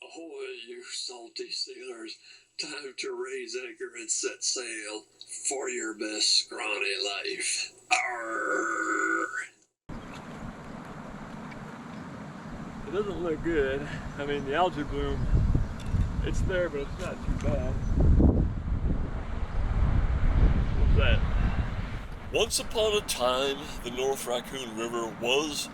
Ahoy, you salty sailors. Time to raise anchor and set sail for your best scrawny life. Arrgh. It doesn't look good. I mean, the algae bloom, it's there, but it's not too bad. What's that? Once upon a time, the North Raccoon River was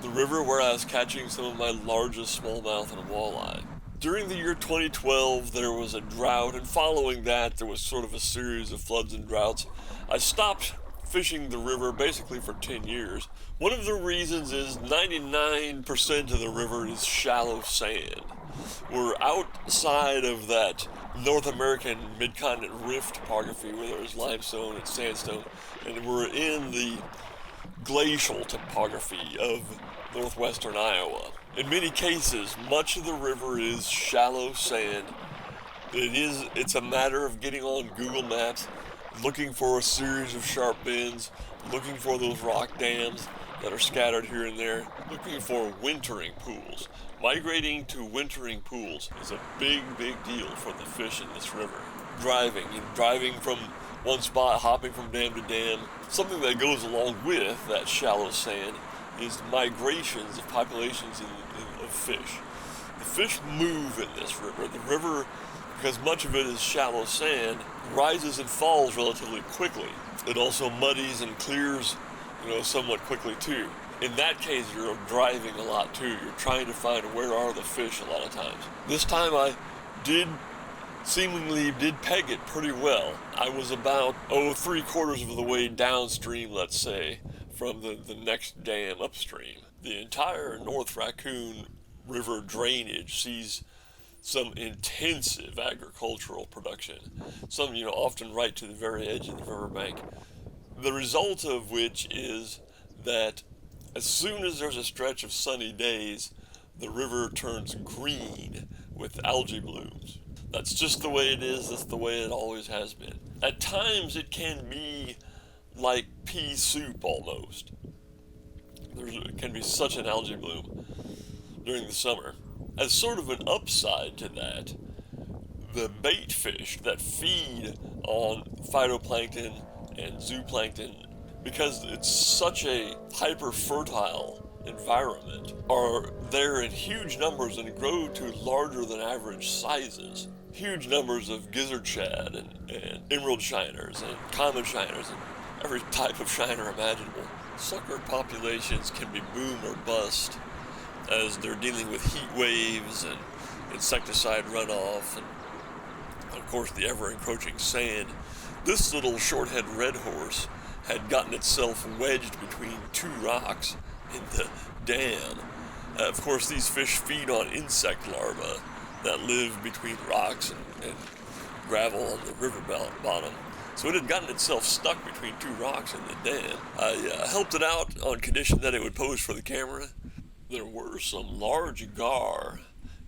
the river where I was catching some of my largest smallmouth and walleye. During the year 2012, there was a drought, and following that, there was sort of a series of floods and droughts. I stopped fishing the river basically for 10 years. One of the reasons is 99% of the river is shallow sand. We're outside of that North American mid-continent rift topography where there's limestone and sandstone, and we're in the glacial topography of northwestern Iowa. In many cases, much of the river is shallow sand. It's a matter of getting on Google Maps, looking for a series of sharp bends, looking for those rock dams that are scattered here and there, looking for wintering pools. Migrating to wintering pools is a big deal for the fish in this river. Driving from one spot, hopping from dam to dam. Something that goes along with that shallow sand is migrations of populations of fish. The fish move in this river. The river, because much of it is shallow sand, rises and falls relatively quickly. It also muddies and clears, somewhat quickly too. In that case, you're driving a lot too. You're trying to find where are the fish a lot of times. This time I seemingly did peg it pretty well. I was about, 3/4 of the way downstream, let's say, from the next dam upstream. The entire North Raccoon River drainage sees some intensive agricultural production, some, often right to the very edge of the riverbank. The result of which is that as soon as there's a stretch of sunny days, the river turns green with algae blooms. That's just the way it is. That's the way it always has been. At times it can be like pea soup almost. There can be such an algae bloom during the summer. As sort of an upside to that, the bait fish that feed on phytoplankton and zooplankton, because it's such a hyper-fertile environment, are there in huge numbers and grow to larger than average sizes. Huge numbers of gizzard shad and emerald shiners and common shiners and every type of shiner imaginable. Sucker populations can be boom or bust as they're dealing with heat waves and insecticide runoff and, of course, the ever-encroaching sand. This little short-head red horse had gotten itself wedged between two rocks in the dam. Of course, these fish feed on insect larvae that live between rocks and gravel on the river bottom. So it had gotten itself stuck between two rocks in the dam. I helped it out on condition that it would pose for the camera. There were some large gar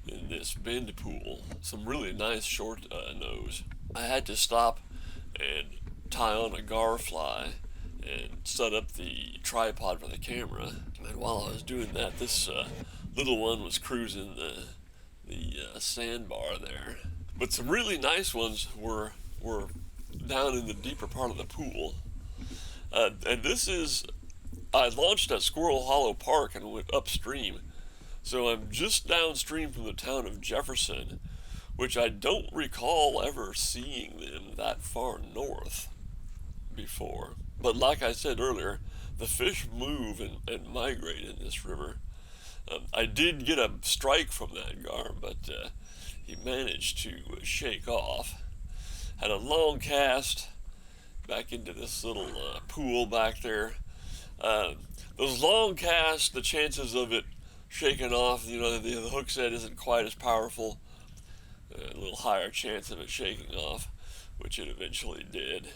in this bend pool, some really nice short nose. I had to stop and tie on a gar fly and set up the tripod for the camera. And while I was doing that, this little one was cruising the sandbar there. But some really nice ones were down in the deeper part of the pool. And this is, I launched at Squirrel Hollow Park and went upstream. So I'm just downstream from the town of Jefferson, which I don't recall ever seeing them that far north before. But like I said earlier, the fish move and migrate in this river. I did get a strike from that gar, but he managed to shake off. Had a long cast back into this little pool back there. Those long casts, the chances of it shaking off, the hook set isn't quite as powerful. A little higher chance of it shaking off, which it eventually did.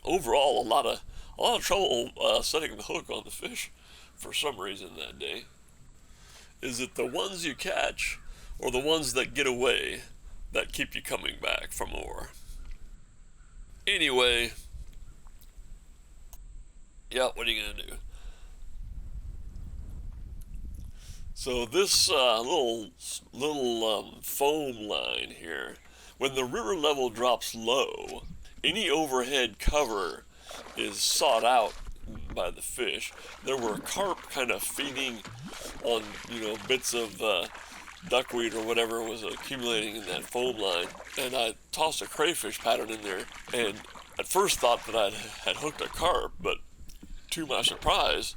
Overall, a lot of trouble setting the hook on the fish for some reason that day. Is it the ones you catch or the ones that get away that keep you coming back for more? Anyway, yeah, what are you gonna do? So this little foam line here, when the river level drops low, any overhead cover is sought out by the fish. There were carp kind of feeding on, bits of duckweed or whatever was accumulating in that foam line, and I tossed a crayfish pattern in there, and at first thought that I had hooked a carp, but to my surprise,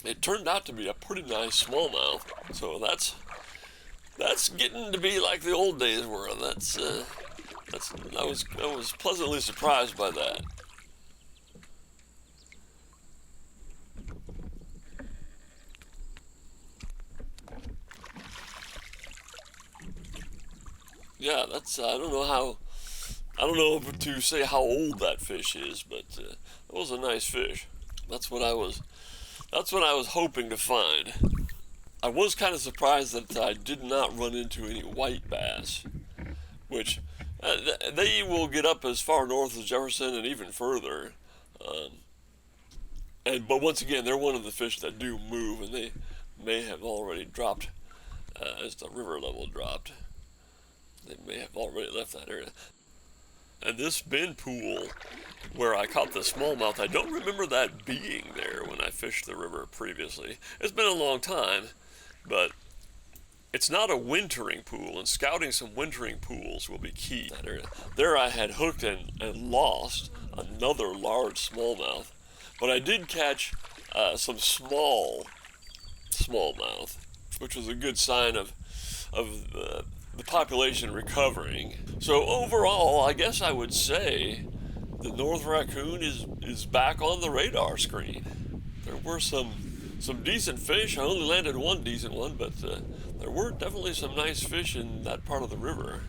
it turned out to be a pretty nice smallmouth. So that's getting to be like the old days were. I was pleasantly surprised by that. Yeah, I don't know to say how old that fish is, but it was a nice fish. That's what I was hoping to find. I was kind of surprised that I did not run into any white bass, which they will get up as far north as Jefferson and even further. But once again, they're one of the fish that do move, and they may have already dropped as the river level dropped. They may have already left that area. And this bend pool where I caught the smallmouth, I don't remember that being there when I fished the river previously. It's been a long time, but it's not a wintering pool, and scouting some wintering pools will be key. There I had hooked and lost another large smallmouth, but I did catch some smallmouth, which was a good sign of the population recovering. So overall, I guess I would say the North Raccoon is back on the radar screen. There were some decent fish. I only landed one decent one, but there were definitely some nice fish in that part of the river.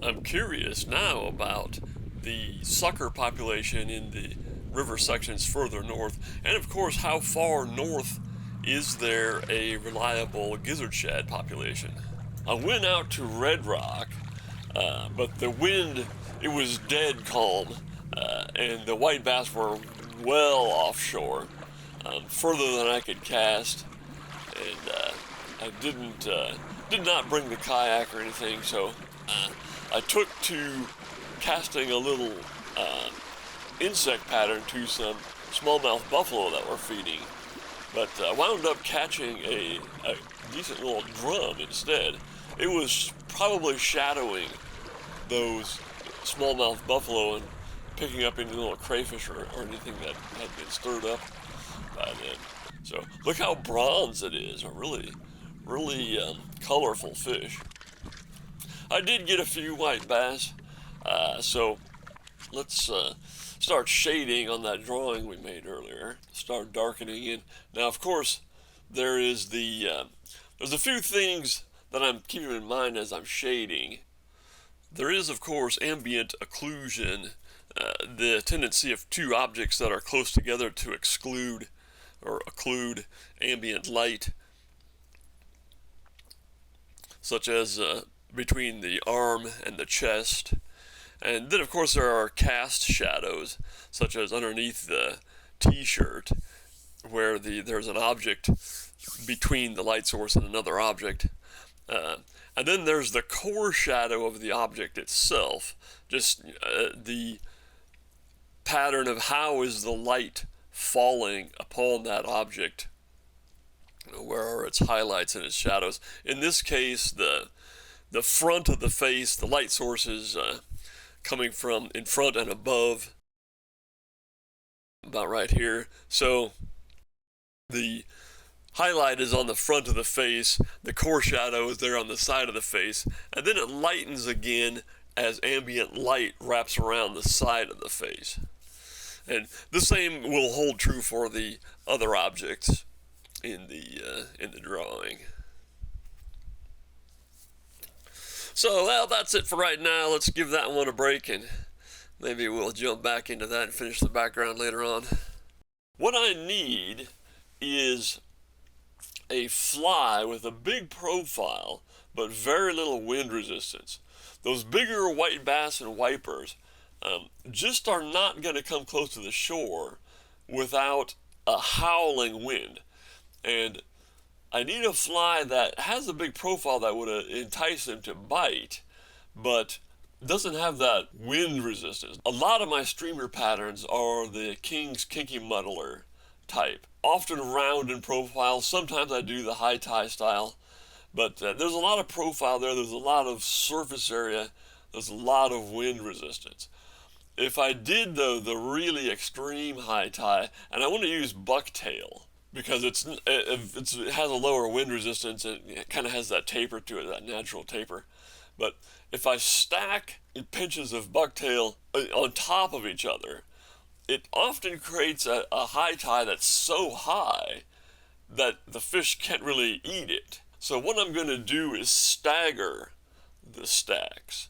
I'm curious now about the sucker population in the river sections further north, and of course, how far north is there a reliable gizzard shad population? I went out to Red Rock, but the wind, it was dead calm, and the white bass were well offshore, further than I could cast, and I did not bring the kayak or anything, so I took to casting a little insect pattern to some smallmouth buffalo that were feeding, but I wound up catching a decent little drum instead. It was probably shadowing those smallmouth buffalo and picking up any little crayfish or anything that had been stirred up by then. So look how bronze it is, a really colorful fish. I did get a few white bass, so let's start shading on that drawing we made earlier. Start darkening in. Now, of course, there's a few things that I'm keeping in mind as I'm shading. There is, of course, ambient occlusion, the tendency of two objects that are close together to exclude or occlude ambient light, such as between the arm and the chest. And then, of course, there are cast shadows, such as underneath the t-shirt, where there's an object between the light source and another object. And then there's the core shadow of the object itself, just the pattern of how is the light falling upon that object, where are its highlights and its shadows. In this case, the front of the face, the light source is coming from in front and above, about right here. So the highlight is on the front of the face, the core shadow is there on the side of the face, and then it lightens again as ambient light wraps around the side of the face. And the same will hold true for the other objects in the drawing. So, well, that's it for right now. Let's give that one a break, and maybe we'll jump back into that and finish the background later on. What I need is a fly with a big profile but very little wind resistance. Those bigger white bass and wipers just are not going to come close to the shore without a howling wind. And I need a fly that has a big profile that would entice him to bite, but doesn't have that wind resistance. A lot of my streamer patterns are the King's Kinky Muddler type, often round in profile. Sometimes I do the high tie style, but there's a lot of profile there. There's a lot of surface area. There's a lot of wind resistance. If I did, though, the really extreme high tie, and I want to use bucktail because it has a lower wind resistance, and it kind of has that taper to it, that natural taper. But if I stack pinches of bucktail on top of each other, it often creates a high tie that's so high that the fish can't really eat it. So what I'm going to do is stagger the stacks,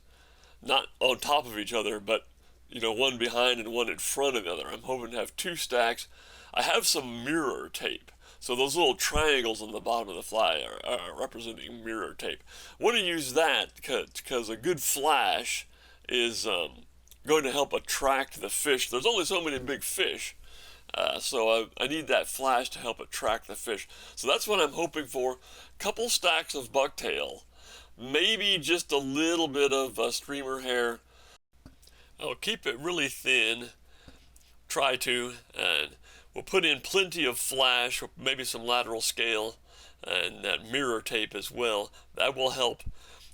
not on top of each other, but one behind and one in front of the other. I'm hoping to have two stacks. I have some mirror tape. So those little triangles on the bottom of the fly are representing mirror tape. I want to use that because a good flash is going to help attract the fish. There's only so many big fish, so I need that flash to help attract the fish. So that's what I'm hoping for. Couple stacks of bucktail, maybe just a little bit of streamer hair. I'll keep it really thin, try to, and we'll put in plenty of flash, or maybe some lateral scale, and that mirror tape as well. That will help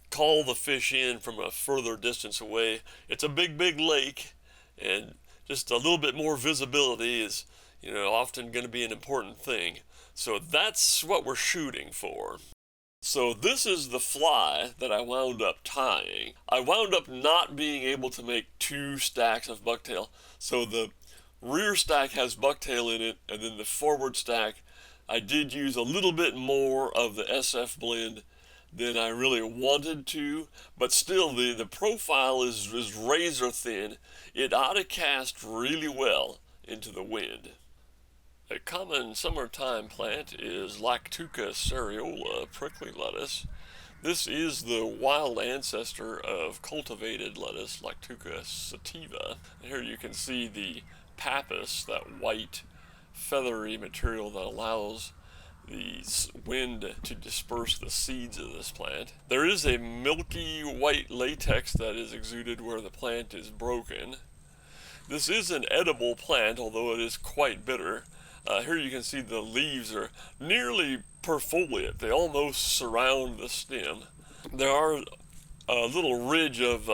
call the fish in from a further distance away. It's a big, big lake, and just a little bit more visibility is, often going to be an important thing. So that's what we're shooting for. So this is the fly that I wound up tying. I wound up not being able to make two stacks of bucktail. So the rear stack has bucktail in it, and then the forward stack, I did use a little bit more of the SF blend than I really wanted to, but still the profile is razor thin. It ought to cast really well into the wind. A common summertime plant is Lactuca cereola prickly lettuce. This is the wild ancestor of cultivated lettuce, Lactuca sativa. Here you can see the pappus, that white feathery material that allows the wind to disperse the seeds of this plant. There is a milky white latex that is exuded where the plant is broken. This is an edible plant, although it is quite bitter. Here you can see the leaves are nearly perfoliate. They almost surround the stem. There are a little ridge of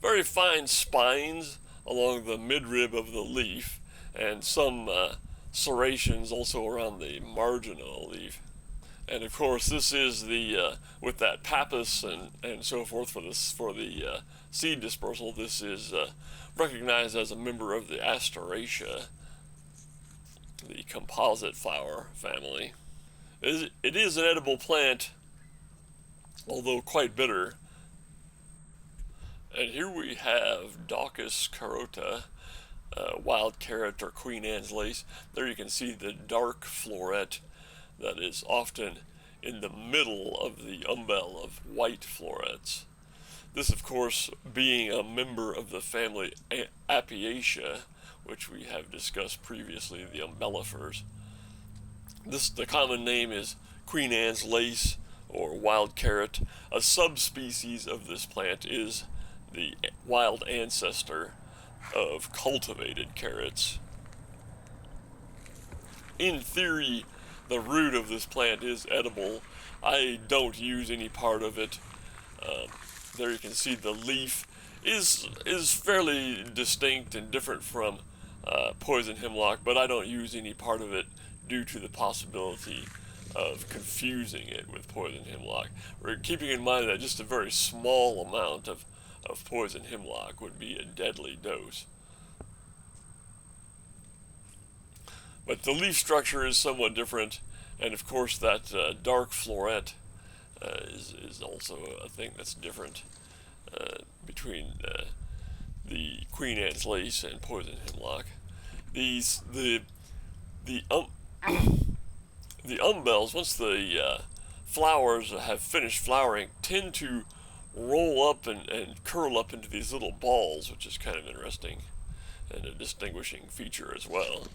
very fine spines along the midrib of the leaf, and some serrations also around the margin of the leaf. And of course, this is the with that pappus and so forth for the seed dispersal. This is recognized as a member of the Asteraceae, the composite flower family. It is an edible plant, although quite bitter. And here we have Daucus carota, wild carrot or Queen Anne's lace. There you can see the dark floret that is often in the middle of the umbel of white florets. This, of course, being a member of the family Apiaceae, which we have discussed previously, the umbellifers. The common name is Queen Anne's lace or wild carrot. A subspecies of this plant is the wild ancestor of cultivated carrots. In theory, the root of this plant is edible. I don't use any part of it. There you can see the leaf is fairly distinct and different from poison hemlock, but I don't use any part of it due to the possibility of confusing it with poison hemlock. We're keeping in mind that just a very small amount of poison hemlock would be a deadly dose. But the leaf structure is somewhat different, and of course that dark floret is also a thing that's different between the Queen Anne's lace and poison hemlock. The umbels, once the flowers have finished flowering, tend to roll up and curl up into these little balls, which is kind of interesting and a distinguishing feature as well.